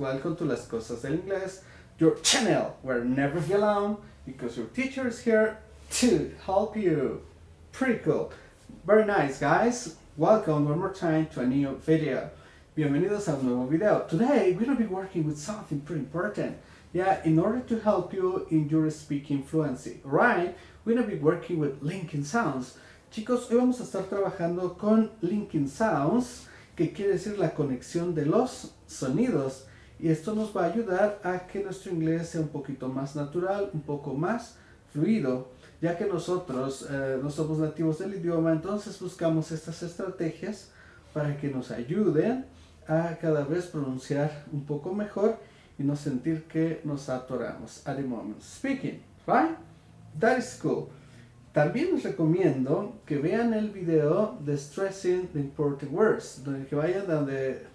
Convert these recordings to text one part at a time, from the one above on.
welcome to Las Cosas del Inglés, your channel where never be alone because your teacher is here to help you. Pretty cool. Very nice, guys. Welcome one more time to a new video. Bienvenidos a un nuevo video. Today we're going to be working with something pretty important. Yeah, in order to help you in your speaking fluency, right? We're going to be working with linking sounds. Chicos, hoy vamos a estar trabajando con linking sounds, que quiere decir la conexión de los sonidos. Y esto nos va a ayudar a que nuestro inglés sea un poquito más natural, un poco más fluido. Ya que nosotros no somos nativos del idioma, entonces buscamos estas estrategias para que nos ayuden a cada vez pronunciar un poco mejor y no sentir que nos atoramos at the moment speaking, right? That is cool. También les recomiendo que vean el video de Stressing the Important Words, que vayan donde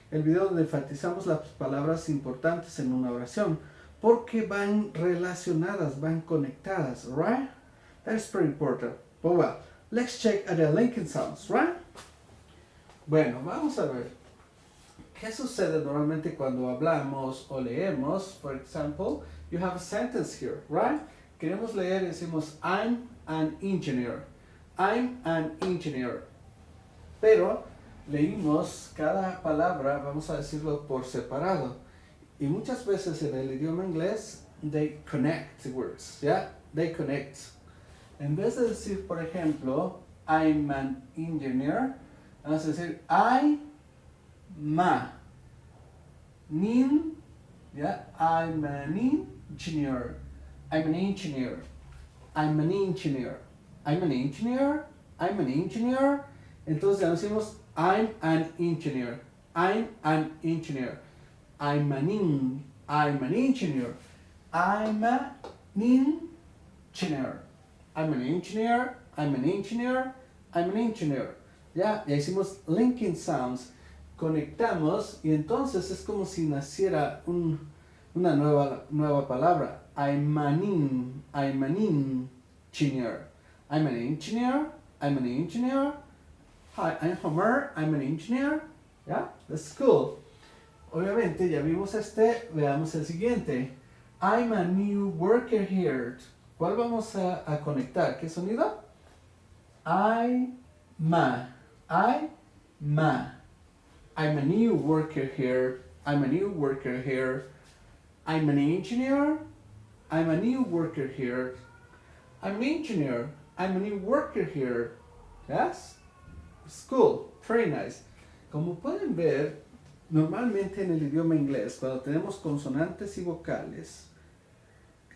el video donde enfatizamos las palabras importantes en una oración, porque van relacionadas, van conectadas, right? That is pretty important. But well, let's check at the linking sounds, right? Bueno, vamos a ver. ¿Qué sucede normalmente cuando hablamos o leemos? For example, you have a sentence here, right? Queremos leer y decimos, I'm an engineer. I'm an engineer. Pero leímos cada palabra, vamos a decirlo por separado. Y muchas veces en el idioma inglés, they connect the words, yeah? They connect. En vez de decir, por ejemplo, I'm an engineer, vamos a decir, yeah? I'm an engineer. I'm an engineer. I'm an engineer. I'm an engineer. I'm an engineer. Entonces ya decimos I'm an engineer. I'm an engineer. I'm an engineer. I'm an engineer. I'm an engineer. I'm an engineer. I'm an engineer. Ya hicimos linking sounds. Conectamos y entonces es como si naciera una nueva palabra. I'm an engineer. I'm an engineer. I'm an engineer. Hi, I'm Homer. I'm an engineer. Yeah, that's cool. Obviamente ya vimos este, veamos el siguiente. I'm a new worker here. ¿Cuál vamos a conectar? ¿Qué sonido? I'm a new worker here. I'm a new worker here. I'm an engineer. I'm a new worker here. I'm an engineer. I'm a new worker here. Yes? It's cool. Very nice. Como pueden ver, normalmente en el idioma inglés, cuando tenemos consonantes y vocales,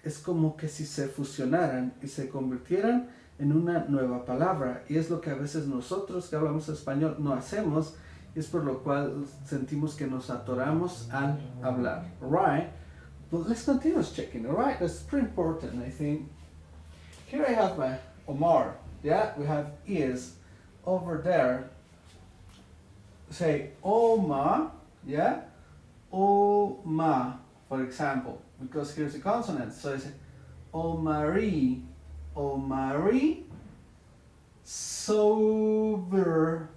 es como que si se fusionaran y se convirtieran en una nueva palabra. Y es lo que a veces nosotros que hablamos español no hacemos. Es por lo cual sentimos que nos atoramos al hablar. Right? But let's continue checking, alright? That's pretty important, I think. Here I have my Omar. Yeah, we have is over there. Say Oma, yeah? Oma, for example, because here's the consonant. So I say Omari, Omari, sober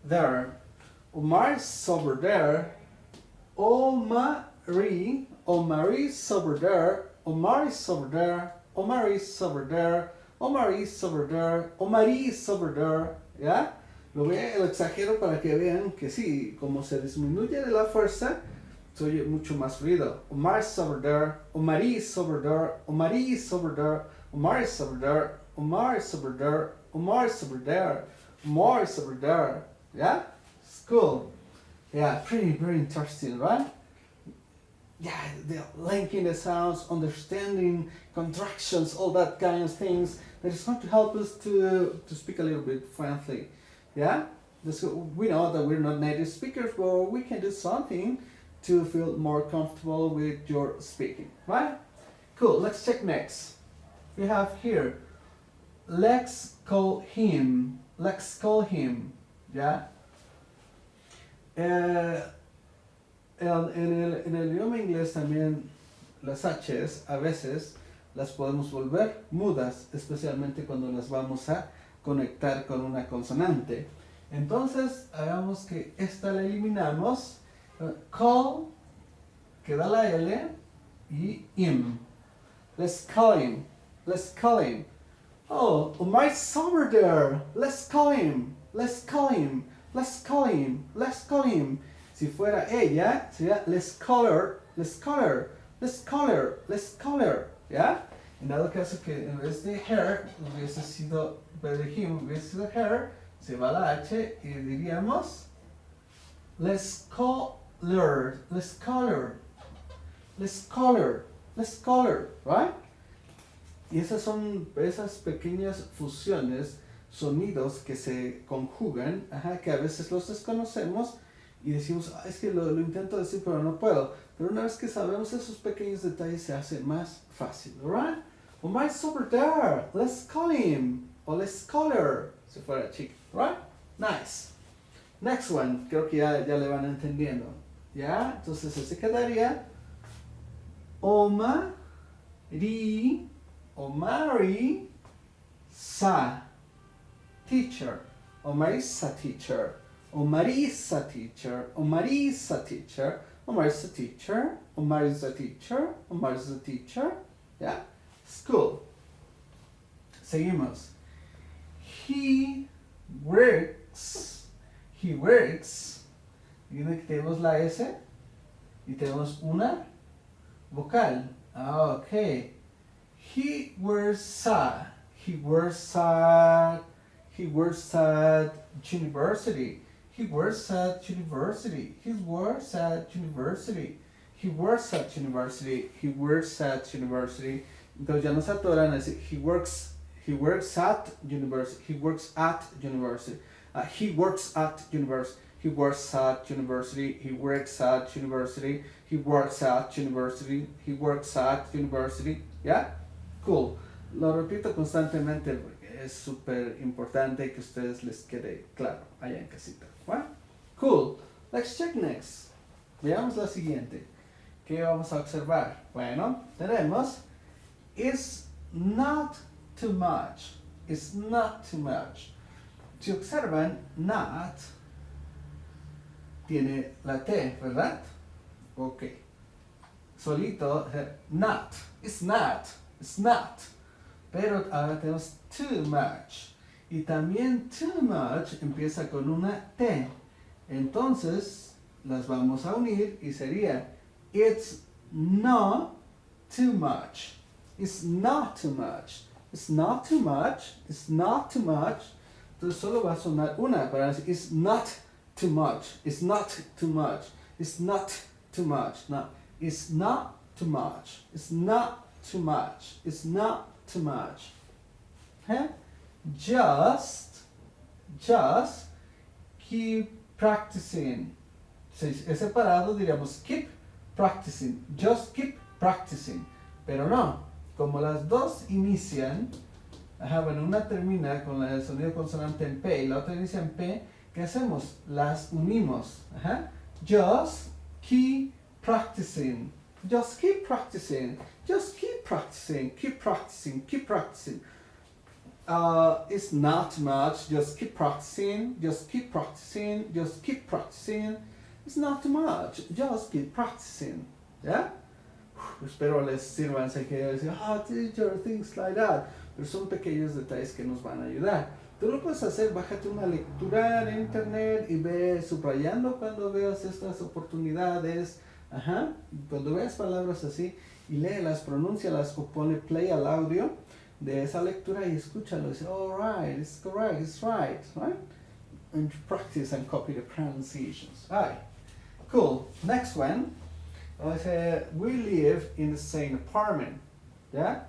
there. Omar is over there. Omari, Omar is over there. Omar is over there. Omar is over there. Omar is over there. Omar is over there. ¿Ya? Lo exagero para que vean que sí, como se disminuye de la fuerza, se oye mucho más fluido. Omar is over there. Omar is over there. Omar is over there. Omar is over there. Omar is over there. Omar is over there. Omar is over there. Yeah? It's cool. Yeah, very interesting, right? Yeah, the linking the sounds, understanding contractions, all that kind of things. That is going to help us to speak a little bit fluently. Yeah? We know that we're not native speakers, but we can do something to feel more comfortable with your speaking, right? Cool, let's check next. We have here, let's call him. Let's call him. Yeah? En el idioma inglés también las H's a veces las podemos volver mudas, especialmente cuando las vamos a conectar con una consonante. Entonces hagamos que esta la eliminamos Call, queda la L, y him. Let's call him. Let's call him. Oh, Omar's over there. Let's call him. Let's call him. Let's call him. Let's call him. Si fuera ella, sería let's call her. Let's call her. Let's call her. Let's call her. ¿Ya? En dado caso que en vez de her hubiese sido, en vez de him hubiese sido her, se va la H y diríamos let's call her. Let's call her. Let's call her. Let's call her. Right? Y esas son esas pequeñas fusiones, sonidos que se conjugan, que a veces los desconocemos y decimos, es que lo intento decir pero no puedo. Pero una vez que sabemos esos pequeños detalles se hace más fácil, alright? Omar's over there, let's call him, or let's call her, si fuera chica, right? Nice. Next one, creo que ya le van entendiendo, ¿ya? Entonces ese quedaría Omari, sa, teacher, Omarisa teacher, Omarisa teacher, Omarisa teacher, Omarisa teacher, Omarisa teacher, Omarisa teacher, ¿ya? School. Seguimos. He works. Y tenemos la S y tenemos una vocal. Ok. He works at university. He works at university. He works at university. He works at university. He works at university. Entonces ya no se atoran a decir he works at university. He works at university. He works at university. He works at university. He works at university. He works at university. He works at university. ¿Ya? Cool. Lo repito constantemente porque es súper importante que a ustedes les quede claro allá en casita. ¿Va? Cool. Let's check next. Veamos la siguiente. ¿Qué vamos a observar? Bueno, tenemos is not too much. Is not too much. Si observan, not tiene la T, ¿verdad? Ok. Solito, not. It's not. It's not. Pero ahora tenemos too much. Y también too much empieza con una T. Entonces, las vamos a unir y sería it's not too much. It's not too much. It's not too much. It's not too much. Entonces solo va a sonar una para decir it's not too much. It's not too much. It's not too much. No. It's not too much. It's not too much. It's not too much. ¿Eh? Just keep practicing. Si es separado diríamos keep practicing. Just keep practicing. Pero no. Como las dos inician, bueno, una termina con el sonido consonante en P y la otra inicia en P, ¿qué hacemos? Las unimos. Just keep practicing. Just keep practicing. Just keep practicing. Keep practicing. Keep practicing. It's not much. Just keep practicing. Just keep practicing. Just keep practicing. It's not too much. Just keep practicing. ¿Ya? Espero les sirvan, sé que decir, teacher, things like that. Pero son pequeños detalles que nos van a ayudar. Tú lo puedes hacer, bájate una lectura en internet y ve subrayando cuando veas estas oportunidades. Cuando veas palabras así y léelas, pronúncialas o ponle play al audio de esa lectura y escúchalo. Dice, alright, it's correct, it's right, right? And practice and copy the pronunciations. Alright, cool. Next one. We live in the same apartment. ¿Ya?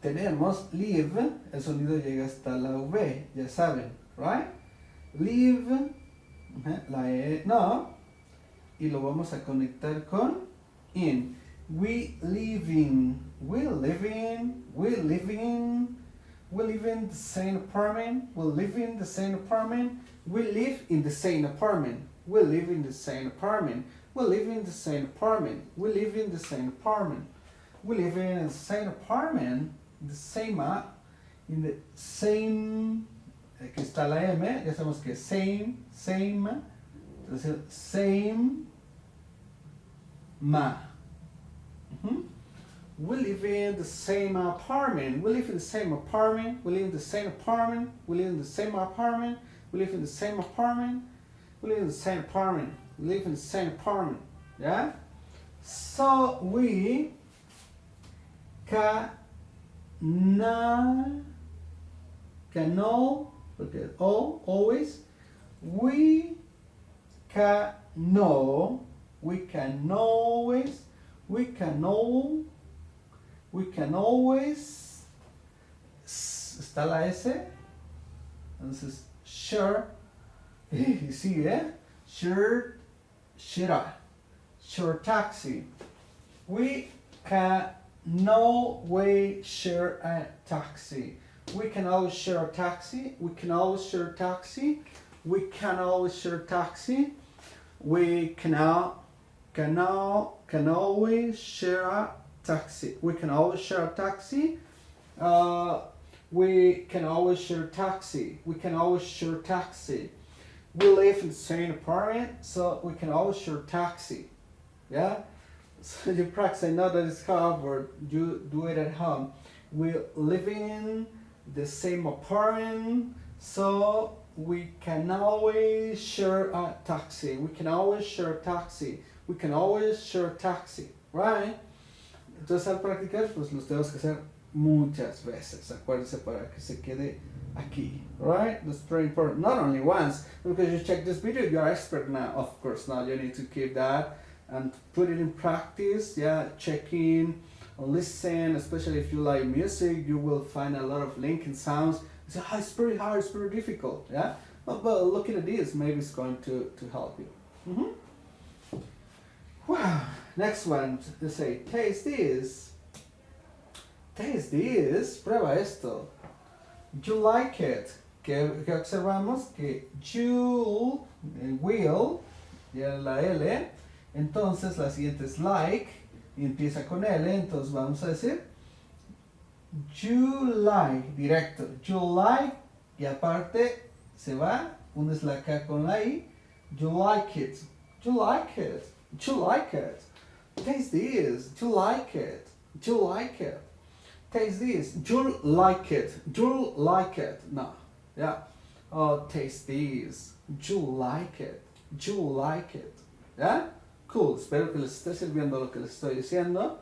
Tenemos live, el sonido llega hasta la V, ya saben, right? Live, la E, no, y lo vamos a conectar con in. We live in the same apartment. We live in the same apartment. We live in the same apartment. We live in the same apartment. We live in the same apartment. We live in the same apartment. We live in the same apartment. In the same, aquí está la M, ya sabemos que same, Entonces, same ma. We live in the same apartment. We live in the same apartment. We live in the same apartment. We live in the same apartment. We live in the same apartment. We live in the same apartment. We live in the same apartment. Yeah? So we cannot, okay, always. We can always, está la S, entonces share, y sigue, share taxi. We can always share a taxi. We can always share a taxi. We can always share a taxi. We can always share a taxi. We can always share a taxi. We can always share a taxi. We can always share a taxi. We can always share a taxi. We live in the same apartment, so we can always share a taxi. Yeah? So you practice. I know that it's hard, but you do it at home. We live in the same apartment, so we can always share a taxi. We can always share a taxi. We can always share a taxi. Right? Entonces al practicar, pues los tenemos que hacer muchas veces. Acuérdense para que se quede aquí. Right? That's very important. Not only once, because you check this video, you're expert now. Of course, now you need to keep that and put it in practice. Yeah, check in, listen, especially if you like music, you will find a lot of linking sounds. You say, oh, it's very hard, it's very difficult. Yeah, but looking at this, maybe it's going to help you. Wow. Next one, they say, taste this, prueba esto. You like it. Que observamos que you will, ya la L, entonces la siguiente es like, y empieza con L, entonces vamos a decir, you like, directo, you like, y aparte se va, unes la K con la I, you like it, you like it, you like it. Taste this, you like it, you like it. Taste this, you like it, you like it. No, yeah. Oh, taste this, you like it, you like it. Yeah? Cool, espero que les esté sirviendo lo que les estoy diciendo.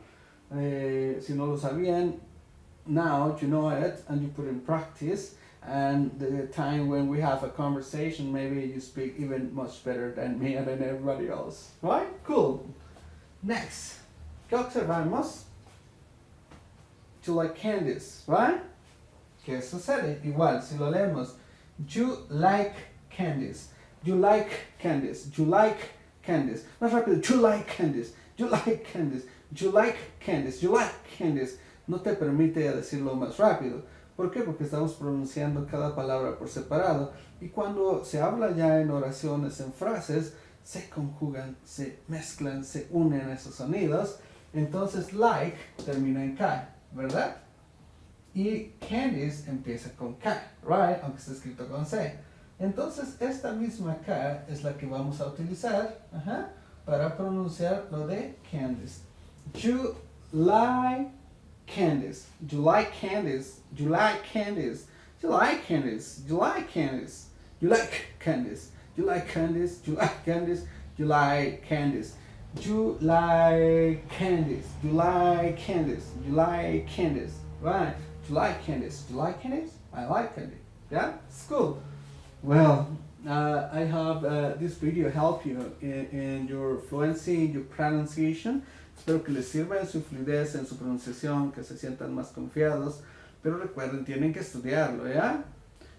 Si no lo sabían, now you know it and you put it in practice. And the time when we have a conversation, maybe you speak even much better than me and than everybody else. Right? Cool. Next, ¿qué observamos? You like candies, right? ¿Qué sucede? Igual, si lo leemos, you like candies, you like candies, you like candies. Más rápido, you like candies, you like candies, you like candies, you like candies. No te permite decirlo más rápido. ¿Por qué? Porque estamos pronunciando cada palabra por separado. Y cuando se habla ya en oraciones, en frases, se conjugan, se mezclan, se unen esos sonidos. Entonces, like termina en K, ¿verdad? Y candies empieza con K, right? Aunque está escrito con C. Entonces, esta misma K es la que vamos a utilizar para pronunciar lo de candies. You like candies. You like candies. You like candies. You like candies. You like candies. You like candies. You like candies. You like candies. You like candies. You like candies. You like candies. You like candies. Right? You like candies. You like candies? I like candy. Yeah? It's cool. Well, I hope this video help you in your fluency, in your pronunciation. Espero que les sirva en su fluidez, en su pronunciación, que se sientan más confiados. Pero recuerden, tienen que estudiarlo, ¿ya?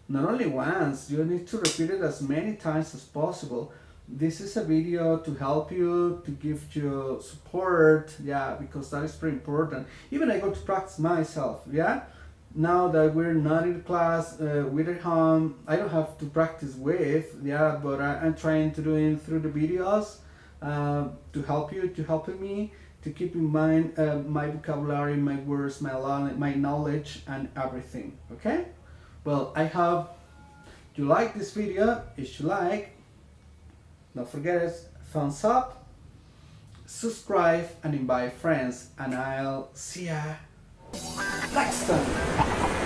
Not only once, you need to repeat it as many times as possible. This is a video to help you, to give you support, yeah, because that is very important. Even I go to practice myself, yeah? Now that we're not in class, we're at home, I don't have to practice with, yeah, but I'm trying to do it through the videos to help you, to help me, to keep in mind my vocabulary, my words, my knowledge, and everything, okay? Well, I hope you like this video. If you like, Don't forget it, thumbs up, subscribe and invite friends, and I'll see ya next time.